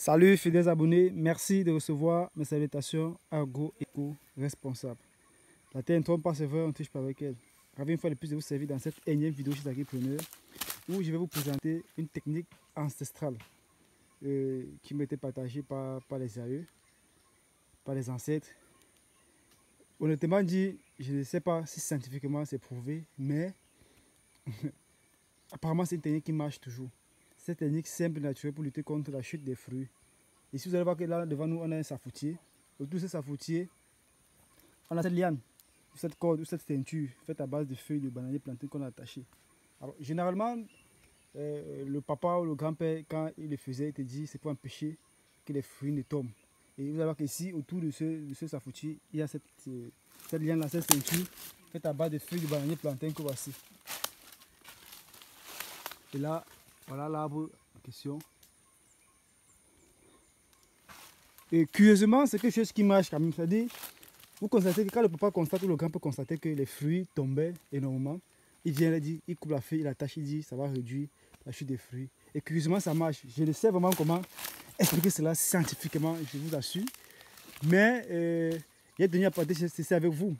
Salut fidèles abonnés, merci de recevoir mes salutations agro-éco-responsable. La terre ne trompe pas ses frères, on ne touche pas avec elle. Ravi une fois de plus de vous servir dans cette énième vidéo chez Agripreneur où je vais vous présenter une technique ancestrale qui m'a été partagée par les aïeux, par les ancêtres. Honnêtement dit, je ne sais pas si scientifiquement c'est prouvé, mais apparemment c'est une technique qui marche toujours. Cette technique simple et naturelle pour lutter contre la chute des fruits. Ici vous allez voir que là devant nous on a un safoutier. Autour de ce safoutier, on a cette liane, cette corde ou cette ceinture faite à base de feuilles de bananier planté qu'on a attachées. Alors généralement, le papa ou le grand-père quand il le faisait, il te dit c'est pour empêcher que les fruits ne tombent. Et vous allez voir qu'ici autour de ce safoutier, il y a cette liane là, cette ceinture faite à base de feuilles de bananier planté que voici. Et là, voilà l'arbre en question. Et curieusement, c'est quelque chose qui marche quand même. C'est-à-dire, vous constatez que quand le papa constate ou le grand peut constater que les fruits tombaient énormément, il vient et dit, il coupe la feuille, il attache, il dit, ça va réduire la chute des fruits. Et curieusement, ça marche. Je ne sais vraiment comment expliquer cela scientifiquement, je vous assure. Mais il y a tenu à partager ceci avec vous.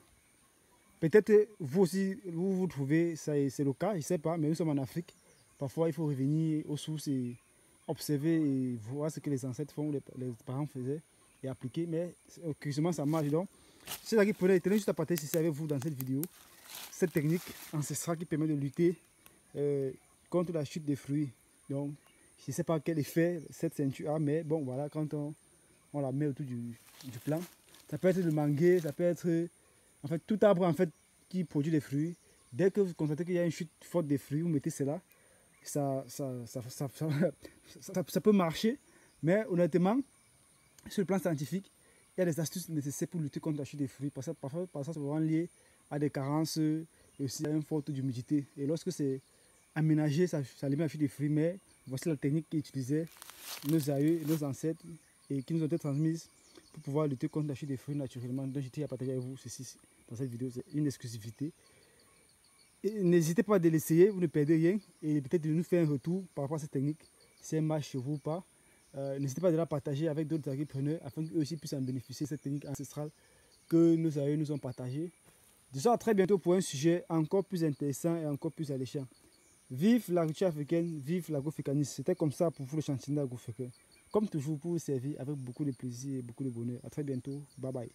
Peut-être vous aussi, vous trouvez, c'est le cas, je ne sais pas, mais nous sommes en Afrique. Parfois, il faut revenir aux sources et observer et voir ce que les ancêtres font, les parents faisaient et appliquer. Mais curieusement, ça marche. Donc, c'est ça qui prenait. Tenez juste à partager ceci avec vous dans cette vidéo. Cette technique ancestrale qui permet de lutter contre la chute des fruits. Donc, je ne sais pas quel effet cette ceinture a, mais bon, voilà, quand on la met autour du plant, ça peut être le manguier, ça peut être en fait tout arbre en fait qui produit des fruits. Dès que vous constatez qu'il y a une chute forte des fruits, vous mettez cela. Ça peut marcher, mais honnêtement, sur le plan scientifique, il y a des astuces nécessaires pour lutter contre la chute des fruits. Parce que parfois c'est vraiment lié à des carences et aussi à une forte humidité. Et lorsque c'est aménagé, ça limite la chute des fruits. Mais voici la technique qu'utilisaient nos aïeux, nos ancêtres et qui nous ont été transmises pour pouvoir lutter contre la chute des fruits naturellement. Donc, j'ai à partager avec vous ceci dans cette vidéo. C'est une exclusivité. N'hésitez pas à l'essayer, vous ne perdez rien et peut-être de nous faire un retour par rapport à cette technique, si elle marche chez vous ou pas. N'hésitez pas à la partager avec d'autres agripreneurs afin qu'eux aussi puissent en bénéficier de cette technique ancestrale que nos aïeux nous ont partagée. Disons à très bientôt pour un sujet encore plus intéressant et encore plus alléchant. Vive l'agriculture africaine, vive l'agroafricanisme. C'était comme ça pour vous le chantier d'agroafricain. Comme toujours pour vous servir avec beaucoup de plaisir et beaucoup de bonheur. À très bientôt. Bye bye.